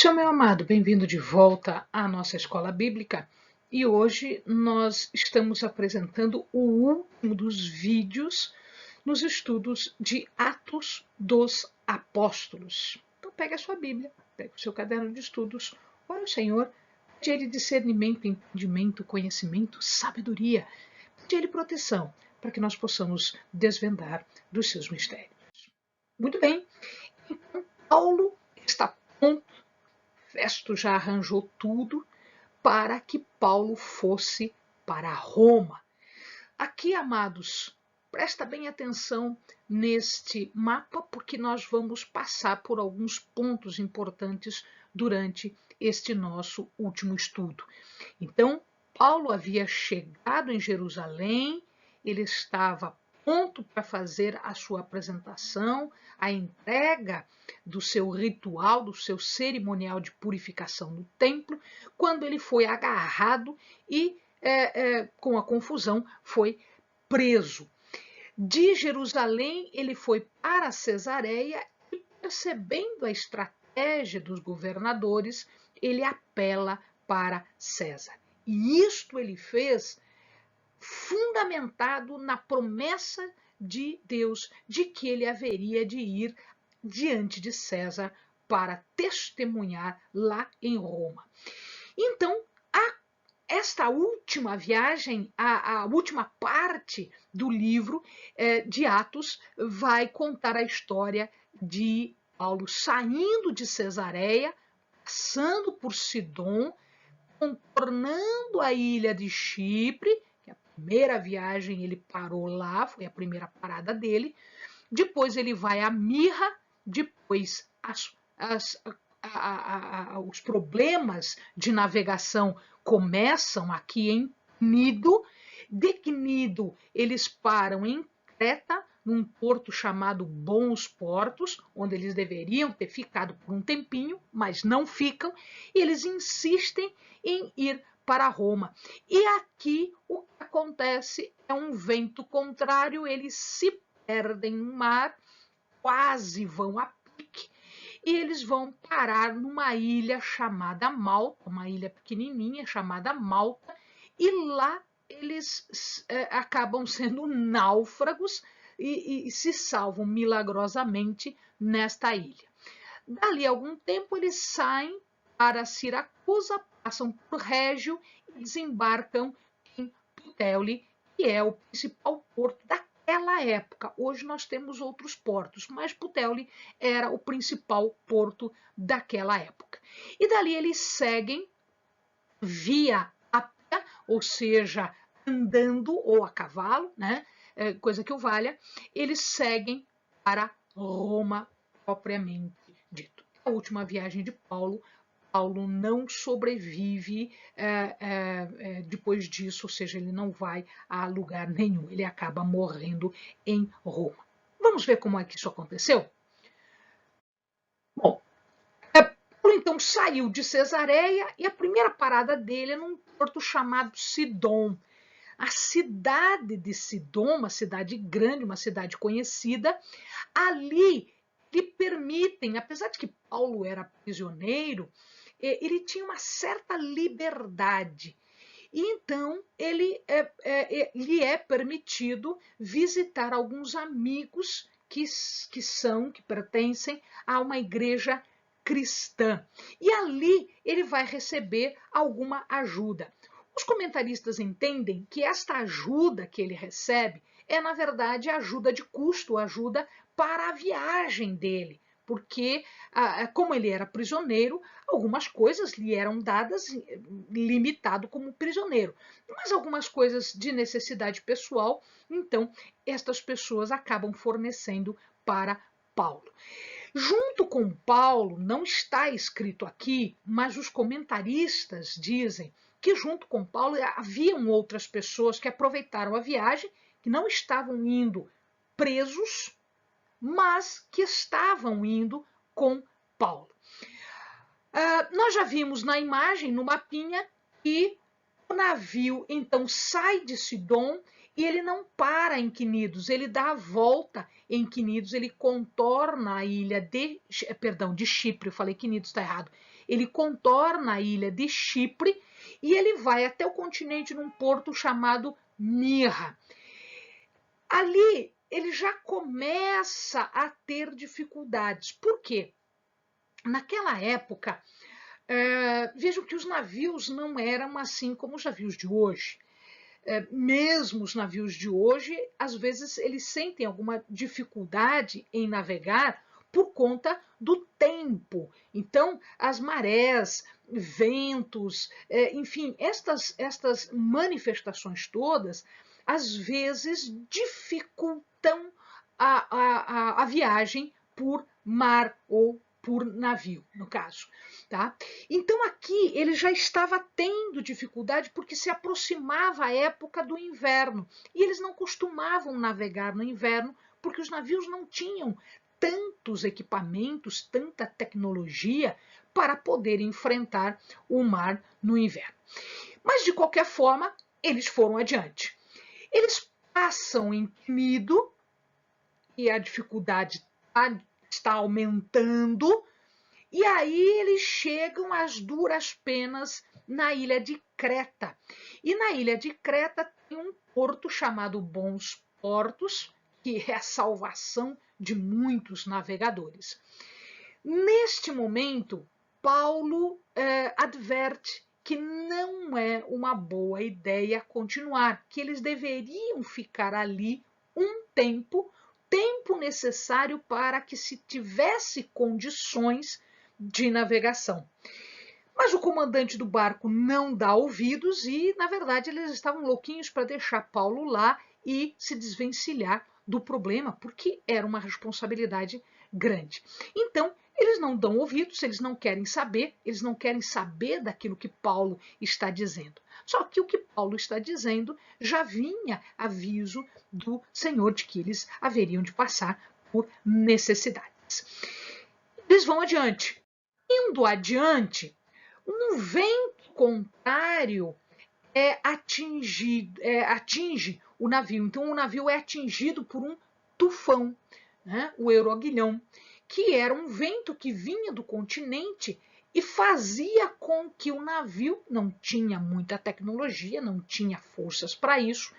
Seu meu amado, bem-vindo de volta à nossa escola bíblica e hoje nós estamos apresentando o último dos vídeos nos estudos de Atos dos Apóstolos. Então pegue a sua Bíblia, pegue o seu caderno de estudos, ore ao Senhor, pede a Ele discernimento, entendimento, conhecimento, sabedoria, pede a Ele proteção para que nós possamos desvendar dos seus mistérios. Muito bem, então Paulo está pronto. Festo já arranjou tudo para que Paulo fosse para Roma. Aqui, amados, presta bem atenção neste mapa, porque nós vamos passar por alguns pontos importantes durante este nosso último estudo. Então, Paulo havia chegado em Jerusalém, ele estava pronto para fazer a sua apresentação, a entrega do seu ritual, do seu cerimonial de purificação no templo, quando ele foi agarrado e, com a confusão, foi preso. De Jerusalém, ele foi para Cesareia e, percebendo a estratégia dos governadores, ele apela para César. E isto ele fez fundamentado na promessa de Deus de que ele haveria de ir diante de César para testemunhar lá em Roma. Então, esta última viagem, a última parte do livro de Atos, vai contar a história de Paulo saindo de Cesareia, passando por Sidom, contornando a ilha de Chipre, que a primeira viagem ele parou lá, foi a primeira parada dele. Depois ele vai a Mirra, depois os problemas de navegação começam aqui em Cnido. De Cnido eles param em Creta, num porto chamado Bons Portos, onde eles deveriam ter ficado por um tempinho, mas não ficam, e eles insistem em ir para Roma. E aqui o que acontece é um vento contrário, eles se perdem no mar, quase vão a pique, e eles vão parar numa ilha chamada Malta, uma ilha pequenininha chamada Malta, e lá eles acabam sendo náufragos e se salvam milagrosamente nesta ilha. Dali a algum tempo eles saem para Siracusa, passam por Régio e desembarcam em Puteoli, que é o principal porto daquela época. Hoje nós temos outros portos, mas Puteoli era o principal porto daquela época. E dali eles seguem via a pé, ou seja, andando ou a cavalo, né? Coisa que o valha, eles seguem para Roma propriamente dito. A última viagem de Paulo, Paulo não sobrevive depois disso, ou seja, ele não vai a lugar nenhum, ele acaba morrendo em Roma. Vamos ver como é que isso aconteceu? Bom, Paulo então saiu de Cesareia e a primeira parada dele é num porto chamado Sidom. A cidade de Sidom, uma cidade grande, uma cidade conhecida, ali lhe permitem, apesar de que Paulo era prisioneiro, ele tinha uma certa liberdade. E então lhe é permitido visitar alguns amigos que pertencem a uma igreja cristã. E ali ele vai receber alguma ajuda. Os comentaristas entendem que esta ajuda que ele recebe é, na verdade, ajuda de custo, ajuda para a viagem dele, porque, como ele era prisioneiro, algumas coisas lhe eram dadas limitado como prisioneiro, mas algumas coisas de necessidade pessoal, então, estas pessoas acabam fornecendo para Paulo. Junto com Paulo, não está escrito aqui, mas os comentaristas dizem que junto com Paulo haviam outras pessoas que aproveitaram a viagem, que não estavam indo presos, mas que estavam indo com Paulo. Nós já vimos na imagem, no mapinha, que o navio então sai de Sidom e ele não para em Quinidos, ele dá a volta em Quinidos, ele contorna a ilha de Chipre, eu falei Quinidos, está errado. Ele contorna a ilha de Chipre e ele vai até o continente num porto chamado Mirra. Ali ele já começa a ter dificuldades. Por quê? Naquela época, vejam que os navios não eram assim como os navios de hoje. Mesmo os navios de hoje, às vezes eles sentem alguma dificuldade em navegar por conta do tempo. Então, as marés, ventos, enfim, estas manifestações todas, às vezes dificultam a viagem por mar ou por navio, no caso. Tá? Então aqui ele já estava tendo dificuldade porque se aproximava a época do inverno e eles não costumavam navegar no inverno porque os navios não tinham tantos equipamentos, tanta tecnologia para poder enfrentar o mar no inverno. Mas de qualquer forma, eles foram adiante. Eles passam em Cnido e a dificuldade está aumentando. E aí eles chegam às duras penas na ilha de Creta. E na ilha de Creta tem um porto chamado Bons Portos, que é a salvação de muitos navegadores. Neste momento, Paulo adverte que não é uma boa ideia continuar, que eles deveriam ficar ali um tempo necessário para que se tivesse condições de navegação. Mas o comandante do barco não dá ouvidos e, na verdade, eles estavam louquinhos para deixar Paulo lá e se desvencilhar do problema, porque era uma responsabilidade grande. Então, eles não dão ouvidos, eles não querem saber daquilo que Paulo está dizendo. Só que o que Paulo está dizendo já vinha aviso do Senhor de que eles haveriam de passar por necessidades. Eles vão adiante. Indo adiante, um vento contrário atinge o navio. Então, o navio é atingido por um tufão, né? O Euroaguilhão, que era um vento que vinha do continente e fazia com que o navio, não tinha muita tecnologia, não tinha forças para isso,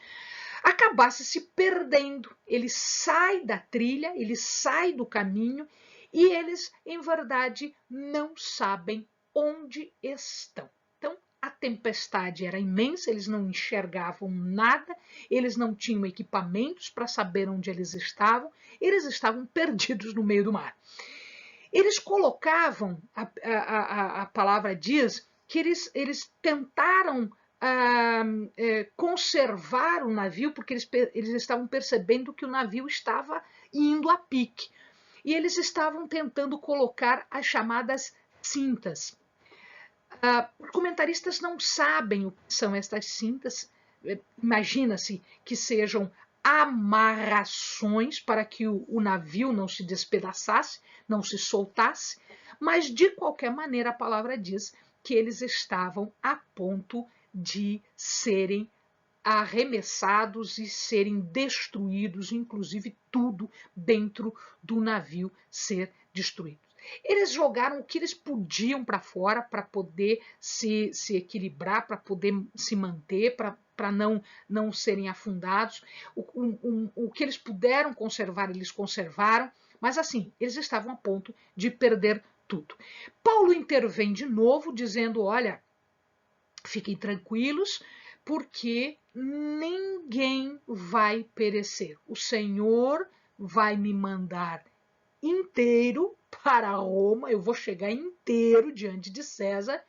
acabasse se perdendo. Ele sai da trilha, ele sai do caminho e eles, em verdade, não sabem onde estão. Então, a tempestade era imensa, eles não enxergavam nada, eles não tinham equipamentos para saber onde eles estavam perdidos no meio do mar. Eles colocavam, a palavra diz, que eles tentaram conservar o navio, porque eles estavam percebendo que o navio estava indo a pique. E eles estavam tentando colocar as chamadas cintas. Os comentaristas não sabem o que são estas cintas. Imagina-se que sejam amarrações para que o navio não se despedaçasse, não se soltasse, mas de qualquer maneira a palavra diz que eles estavam a ponto de serem arremessados e serem destruídos, inclusive tudo dentro do navio ser destruído. Eles jogaram o que eles podiam para fora para poder se equilibrar, para poder se manter, para não serem afundados. O que eles puderam conservar, eles conservaram, mas assim, eles estavam a ponto de perder tudo. Paulo intervém de novo, dizendo, olha, fiquem tranquilos, porque ninguém vai perecer. O Senhor vai me mandar inteiro para Roma, eu vou chegar inteiro diante de César,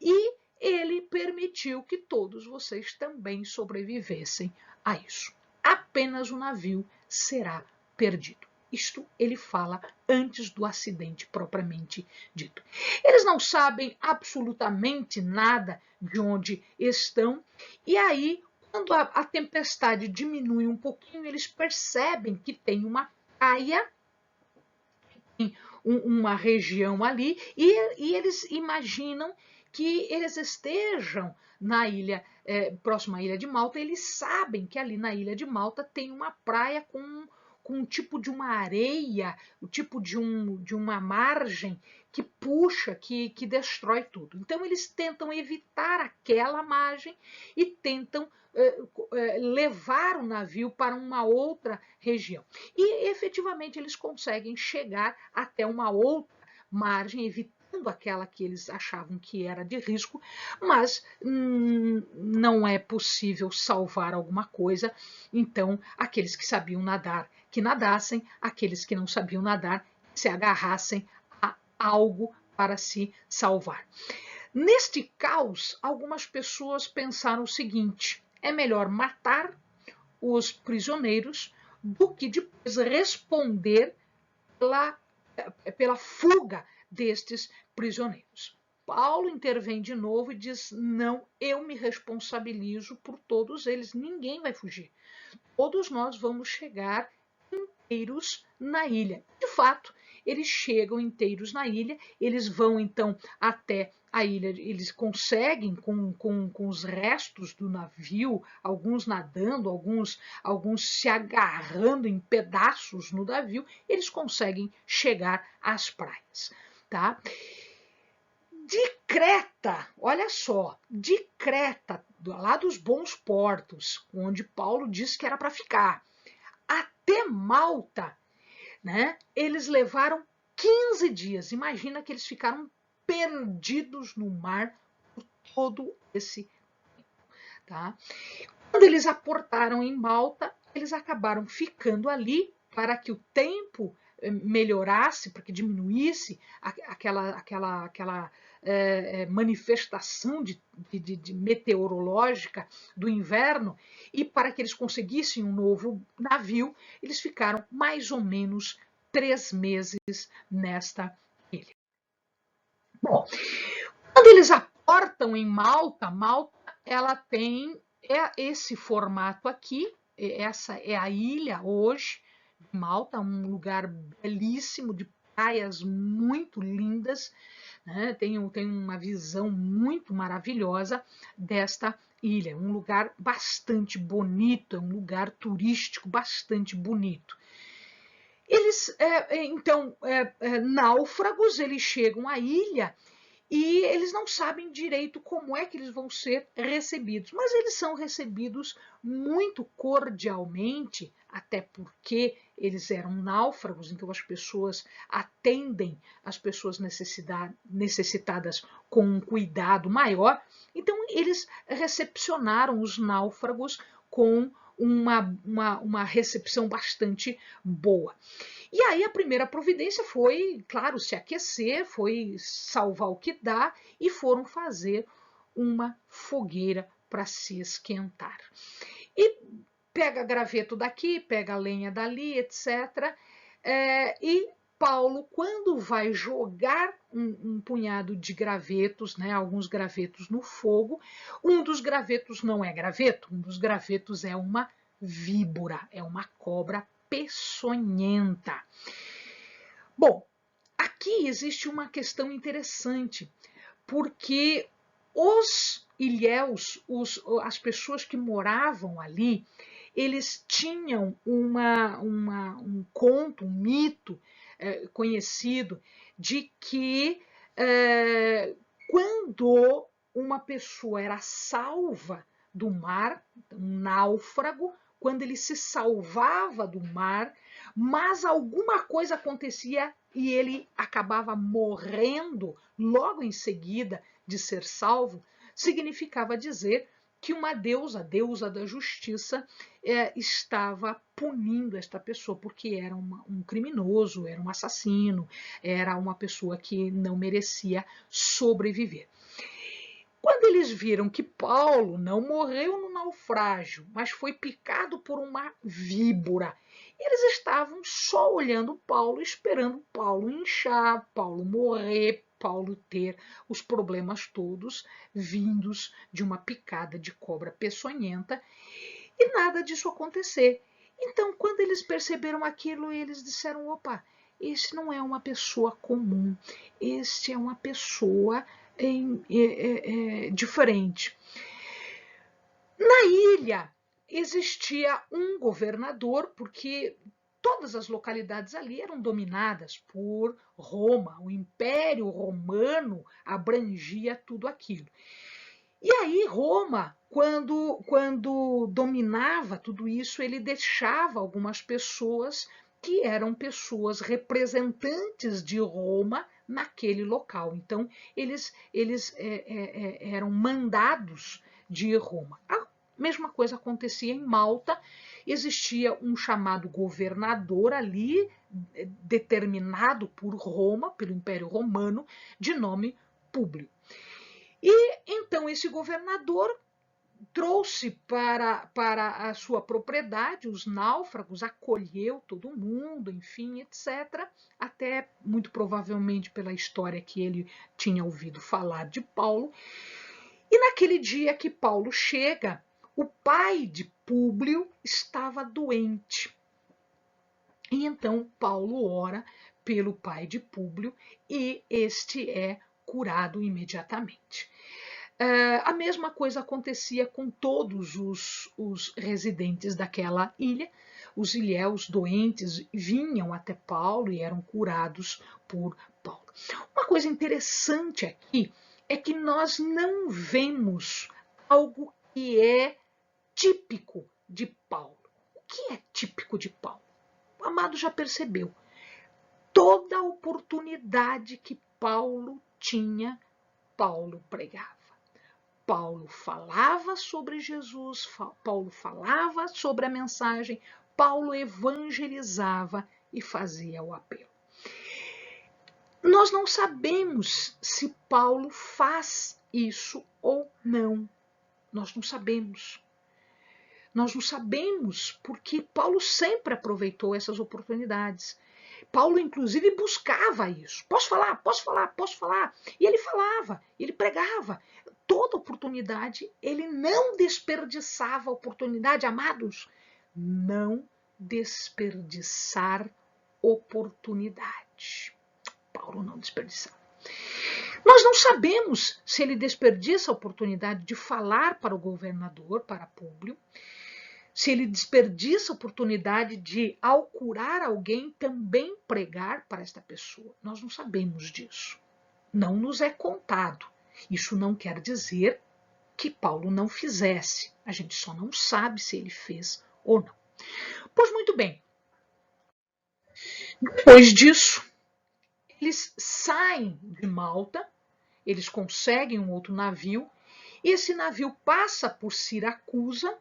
e ele permitiu que todos vocês também sobrevivessem a isso. Apenas o navio será perdido. Isto ele fala antes do acidente propriamente dito. Eles não sabem absolutamente nada de onde estão, e aí, quando a tempestade diminui um pouquinho, eles percebem que tem uma praia, uma região ali, e eles imaginam que eles estejam na ilha, próxima à ilha de Malta, eles sabem que ali na ilha de Malta tem uma praia com um tipo de uma areia, o tipo de uma margem que puxa, que destrói tudo. Então eles tentam evitar aquela margem e tentam levar o navio para uma outra região. E efetivamente eles conseguem chegar até uma outra margem, evitando aquela que eles achavam que era de risco, mas não é possível salvar alguma coisa. Então, aqueles que sabiam nadar, que nadassem, aqueles que não sabiam nadar, se agarrassem a algo para se salvar. Neste caos, algumas pessoas pensaram o seguinte: é melhor matar os prisioneiros do que depois responder pela fuga destes prisioneiros. Paulo intervém de novo e diz: não, eu me responsabilizo por todos eles, ninguém vai fugir. Todos nós vamos chegar inteiros na ilha. De fato, eles chegam inteiros na ilha, eles vão então até a ilha, eles conseguem com os restos do navio, alguns nadando, alguns se agarrando em pedaços no navio, eles conseguem chegar às praias, tá? De Creta, olha só, de Creta, lá dos bons portos, onde Paulo disse que era para ficar, até Malta, né? Eles levaram 15 dias. Imagina que eles ficaram perdidos no mar por todo esse tempo, tá? Quando eles aportaram em Malta, eles acabaram ficando ali para que o tempo melhorasse, para que diminuísse aquela manifestação de meteorológica do inverno, e para que eles conseguissem um novo navio, eles ficaram mais ou menos 3 meses nesta ilha. Bom, quando eles aportam em Malta, Malta ela tem esse formato aqui, essa é a ilha hoje, Malta, um lugar belíssimo, de praias muito lindas, né? Tem uma visão muito maravilhosa desta ilha, um lugar bastante bonito, é um lugar turístico bastante bonito. Eles, então, náufragos, eles chegam à ilha e eles não sabem direito como é que eles vão ser recebidos, mas eles são recebidos muito cordialmente, até porque eles eram náufragos, então as pessoas atendem as pessoas necessitadas com um cuidado maior. Então eles recepcionaram os náufragos com uma recepção bastante boa. E aí a primeira providência foi, claro, se aquecer, foi salvar o que dá e foram fazer uma fogueira para se esquentar. E pega graveto daqui, pega lenha dali, etc. E Paulo, quando vai jogar um punhado de gravetos, né, alguns gravetos no fogo, um dos gravetos não é graveto, um dos gravetos é uma víbora, é uma cobra peçonhenta. Bom, aqui existe uma questão interessante, porque os ilhéus, as pessoas que moravam ali, eles tinham um conto, um mito conhecido de que quando uma pessoa era salva do mar, um náufrago, quando ele se salvava do mar, mas alguma coisa acontecia e ele acabava morrendo logo em seguida de ser salvo, significava dizer que uma deusa, a deusa da justiça, estava punindo esta pessoa, porque era um criminoso, era um assassino, era uma pessoa que não merecia sobreviver. Quando eles viram que Paulo não morreu no naufrágio, mas foi picado por uma víbora, eles estavam só olhando Paulo, esperando Paulo inchar, Paulo morrer, Paulo ter os problemas todos vindos de uma picada de cobra peçonhenta, e nada disso acontecer. Então, quando eles perceberam aquilo, eles disseram: opa, este não é uma pessoa comum, este é uma pessoa diferente. Na ilha existia um governador, porque todas as localidades ali eram dominadas por Roma, o Império Romano abrangia tudo aquilo. E aí Roma, quando dominava tudo isso, ele deixava algumas pessoas que eram pessoas representantes de Roma naquele local. Então, eles eram mandados de Roma. A mesma coisa acontecia em Malta, existia um chamado governador ali, determinado por Roma, pelo Império Romano, de nome Públio. E então esse governador trouxe para a sua propriedade os náufragos, acolheu todo mundo, enfim, etc. Até muito provavelmente pela história que ele tinha ouvido falar de Paulo. E naquele dia que Paulo chega, o pai de Públio estava doente. E então Paulo ora pelo pai de Públio e este é curado imediatamente. A mesma coisa acontecia com todos os residentes daquela ilha. Os ilhéus doentes vinham até Paulo e eram curados por Paulo. Uma coisa interessante aqui é que nós não vemos algo que é típico de Paulo. O que é típico de Paulo? O amado já percebeu. Toda oportunidade que Paulo tinha, Paulo pregava. Paulo falava sobre Jesus, Paulo falava sobre a mensagem, Paulo evangelizava e fazia o apelo. Nós não sabemos se Paulo faz isso ou não. Nós não sabemos. Nós não sabemos porque Paulo sempre aproveitou essas oportunidades. Paulo, inclusive, buscava isso. Posso falar? Posso falar? Posso falar? E ele falava, ele pregava. Toda oportunidade, ele não desperdiçava a oportunidade, amados. Não desperdiçar oportunidade. Paulo não desperdiçava. Nós não sabemos se ele desperdiça a oportunidade de falar para o governador, para Públio, se ele desperdiça a oportunidade de, ao curar alguém, também pregar para esta pessoa. Nós não sabemos disso. Não nos é contado. Isso não quer dizer que Paulo não fizesse. A gente só não sabe se ele fez ou não. Pois muito bem. Depois disso, eles saem de Malta, eles conseguem um outro navio, e esse navio passa por Siracusa.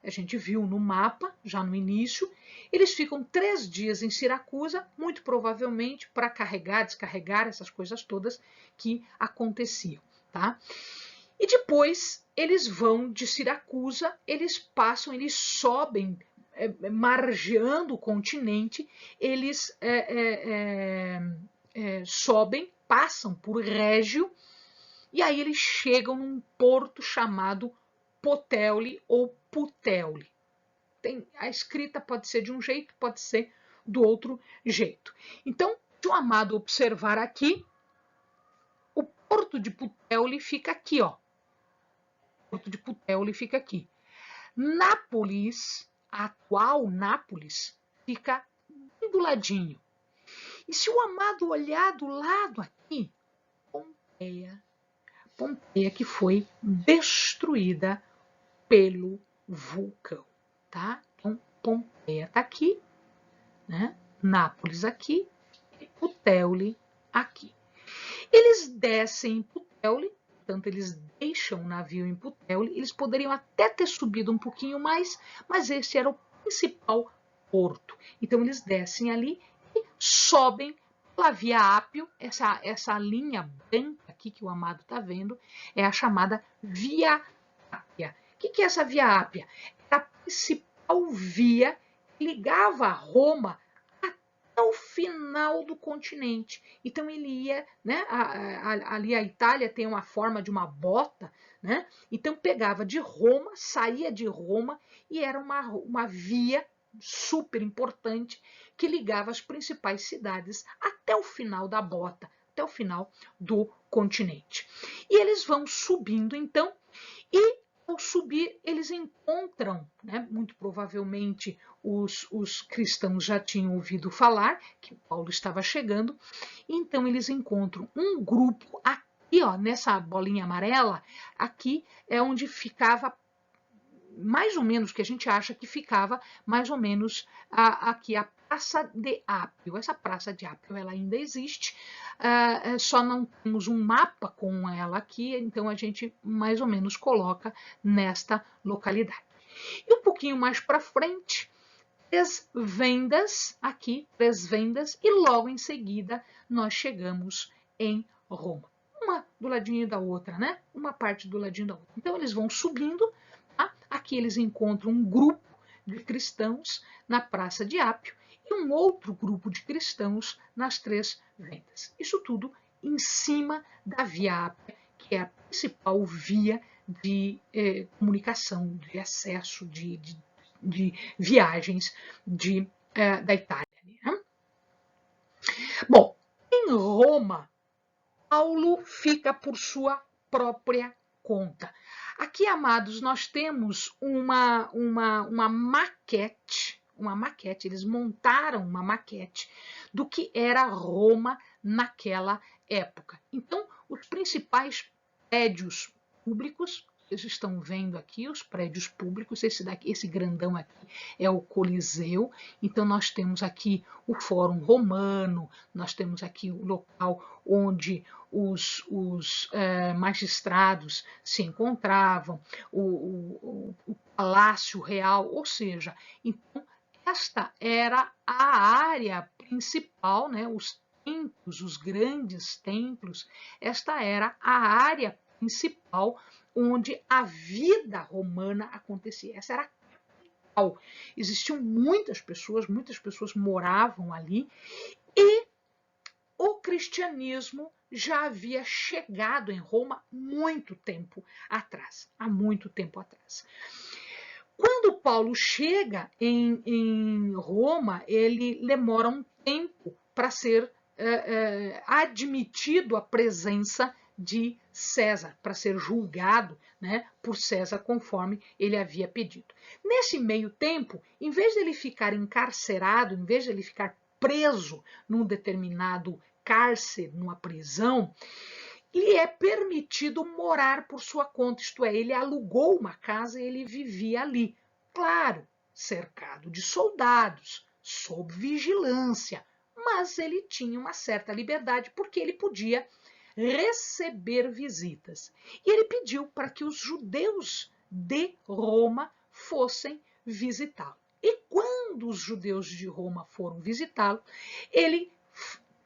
A gente viu no mapa, já no início, eles ficam 3 dias em Siracusa, muito provavelmente para carregar, descarregar essas coisas todas que aconteciam, tá? E depois eles vão de Siracusa, eles passam, eles sobem, margeando o continente, eles sobem, passam por Régio, e aí eles chegam num porto chamado Puteoli ou Puteoli. A escrita pode ser de um jeito, pode ser do outro jeito. Então, se o amado observar aqui, o porto de Puteoli fica aqui, ó. O porto de Puteoli fica aqui. Nápoles, a atual Nápoles, fica do ladinho. E se o amado olhar do lado aqui, Pompeia que foi destruída pelo vulcão, tá? Então, Pompeia está aqui, né? Nápoles aqui e Puteoli aqui. Eles descem em Puteoli, portanto, eles deixam o navio em Puteoli. Eles poderiam até ter subido um pouquinho mais, mas esse era o principal porto. Então, eles descem ali e sobem pela Via Ápio. Essa linha branca aqui que o amado está vendo é a chamada Via Ápia. O que é essa Via Ápia? É a principal via que ligava Roma até o final do continente. Então ele ia, né? Ali a Itália tem uma forma de uma bota, né? Então pegava de Roma, saía de Roma e era uma via super importante que ligava as principais cidades até o final da bota, até o final do continente. E eles vão subindo, então, e ao subir eles encontram, né, muito provavelmente os cristãos já tinham ouvido falar que Paulo estava chegando, então eles encontram um grupo aqui, ó, nessa bolinha amarela, aqui é onde ficava mais ou menos, que a gente acha que ficava mais ou menos aqui a Praça de Apio. Essa Praça de Apio ela ainda existe, só não temos um mapa com ela aqui, então a gente mais ou menos coloca nesta localidade. E um pouquinho mais para frente, Três Vendas, aqui, Três Vendas, e logo em seguida nós chegamos em Roma. Uma do ladinho da outra, né? Uma parte do ladinho da outra. Então eles vão subindo. Aqui eles encontram um grupo de cristãos na Praça de Apio e um outro grupo de cristãos nas Três Vendas. Isso tudo em cima da Via Ápia, que é a principal via de comunicação, de acesso, de viagens da Itália. Né? Bom, em Roma, Paulo fica por sua própria conta. Aqui, amados, nós temos uma maquete, eles montaram uma maquete do que era Roma naquela época. Então, os principais prédios públicos, vocês estão vendo aqui os prédios públicos, esse grandão aqui é o Coliseu, então nós temos aqui o Fórum Romano, nós temos aqui o local onde os magistrados se encontravam, o Palácio Real, ou seja, então esta era a área principal, né, os templos, os grandes templos, esta era a área principal onde a vida romana acontecia. Essa era a capital. Existiam muitas pessoas moravam ali e o cristianismo já havia chegado em Roma muito tempo atrás, há muito tempo atrás. Quando Paulo chega em Roma, ele demora um tempo para ser admitido à presença de César, para ser julgado, né, por César, conforme ele havia pedido. Nesse meio tempo, em vez de ele ficar encarcerado, em vez de ele ficar preso num determinado cárcere, numa prisão, lhe é permitido morar por sua conta, isto é, ele alugou uma casa e ele vivia ali. Claro, cercado de soldados, sob vigilância, mas ele tinha uma certa liberdade porque ele podia receber visitas. E ele pediu para que os judeus de Roma fossem visitá-lo. E quando os judeus de Roma foram visitá-lo, ele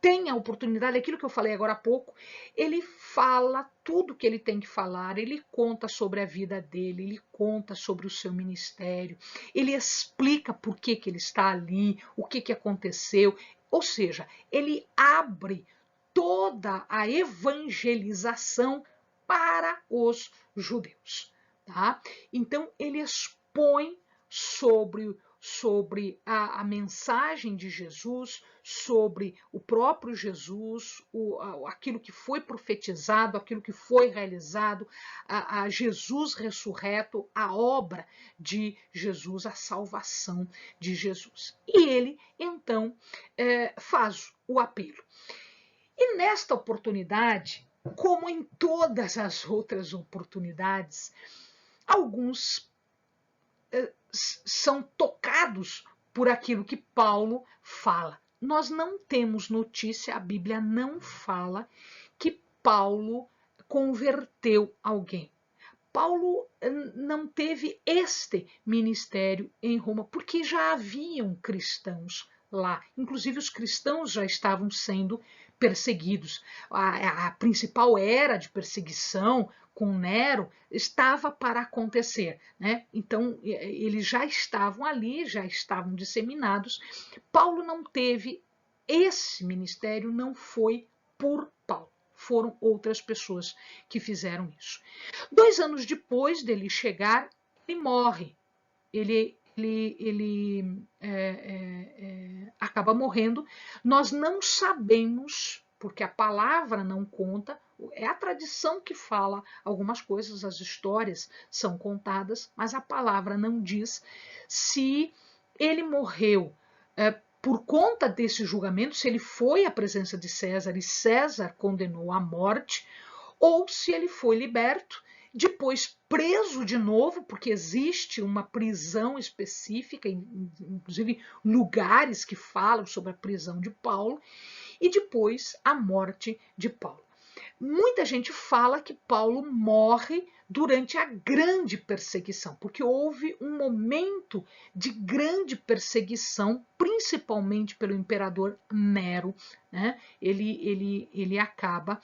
tem a oportunidade, aquilo que eu falei agora há pouco, ele fala tudo que ele tem que falar, ele conta sobre a vida dele, ele conta sobre o seu ministério, ele explica por que ele está ali, o que aconteceu, ou seja, ele abre toda a evangelização para os judeus. Tá? Então, ele expõe sobre a mensagem de Jesus, sobre o próprio Jesus, aquilo que foi profetizado, aquilo que foi realizado, a Jesus ressurreto, a obra de Jesus, a salvação de Jesus. E ele, então, faz o apelo. E nesta oportunidade, como em todas as outras oportunidades, alguns são tocados por aquilo que Paulo fala. Nós não temos notícia, a Bíblia não fala que Paulo converteu alguém. Paulo não teve este ministério em Roma, porque já haviam cristãos lá. Inclusive, os cristãos já estavam sendo perseguidos. A principal era de perseguição com Nero estava para acontecer, né? Então, eles já estavam ali, já estavam disseminados. Paulo não teve esse ministério, não foi por Paulo. Foram outras pessoas que fizeram isso. 2 anos depois dele chegar, ele morre. Ele acaba morrendo. Nós não sabemos, porque a palavra não conta, É a tradição que fala algumas coisas, as histórias são contadas, mas a palavra não diz se ele morreu por conta desse julgamento, se ele foi à presença de César e César condenou à morte, ou se ele foi liberto, depois preso de novo, porque existe uma prisão específica, inclusive lugares que falam sobre a prisão de Paulo, e depois a morte de Paulo. Muita gente fala que Paulo morre durante a grande perseguição, porque houve um momento de grande perseguição, principalmente pelo imperador Nero, né? Ele acaba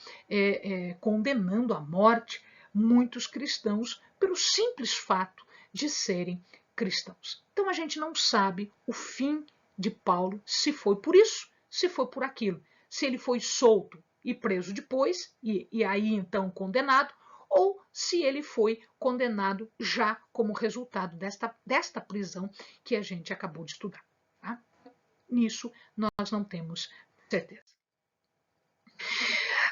condenando à morte muitos cristãos pelo simples fato de serem cristãos. Então a gente não sabe o fim de Paulo, se foi por isso, se foi por aquilo, se ele foi solto e preso depois, e aí então condenado, ou se ele foi condenado já como resultado desta prisão que a gente acabou de estudar. Tá? Nisso nós não temos certeza.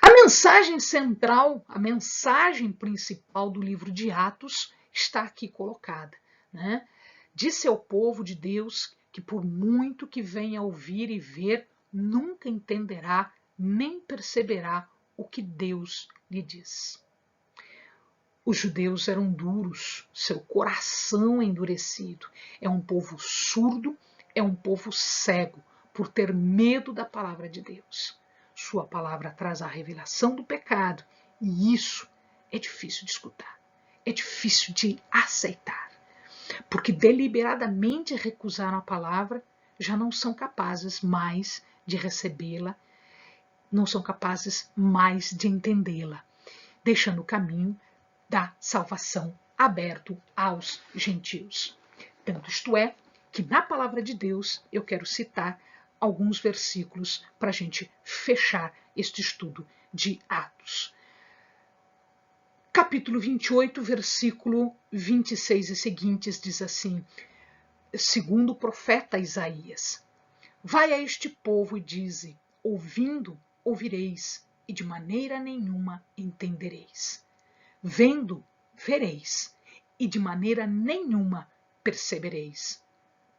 A mensagem central, a mensagem principal do livro de Atos está aqui colocada. Né? Disse ao povo de Deus que por muito que venha ouvir e ver, nunca entenderá nem perceberá o que Deus lhe diz. Os judeus eram duros, seu coração endurecido. É um povo surdo, é um povo cego, por ter medo da palavra de Deus. Sua palavra traz a revelação do pecado, e isso é difícil de escutar, é difícil de aceitar, porque deliberadamente recusaram a palavra, já não são capazes mais de recebê-la, não são capazes mais de entendê-la, deixando o caminho da salvação aberto aos gentios. Tanto isto é, que na palavra de Deus eu quero citar alguns versículos para a gente fechar este estudo de Atos. Capítulo 28, versículo 26 e seguintes diz assim, segundo o profeta Isaías: vai a este povo e dize, ouvindo, ouvireis, e de maneira nenhuma entendereis. Vendo, vereis, e de maneira nenhuma percebereis.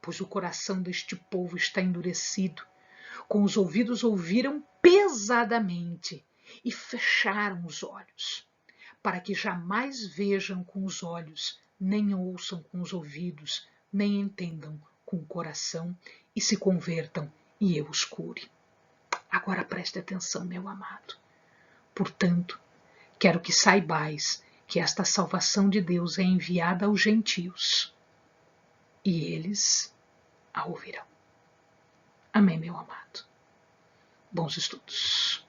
Pois o coração deste povo está endurecido, com os ouvidos ouviram pesadamente e fecharam os olhos, para que jamais vejam com os olhos, nem ouçam com os ouvidos, nem entendam com o coração e se convertam e eu os cure. Agora preste atenção, meu amado. Portanto, quero que saibais que esta salvação de Deus é enviada aos gentios e eles a ouvirão. Amém, meu amado. Bons estudos.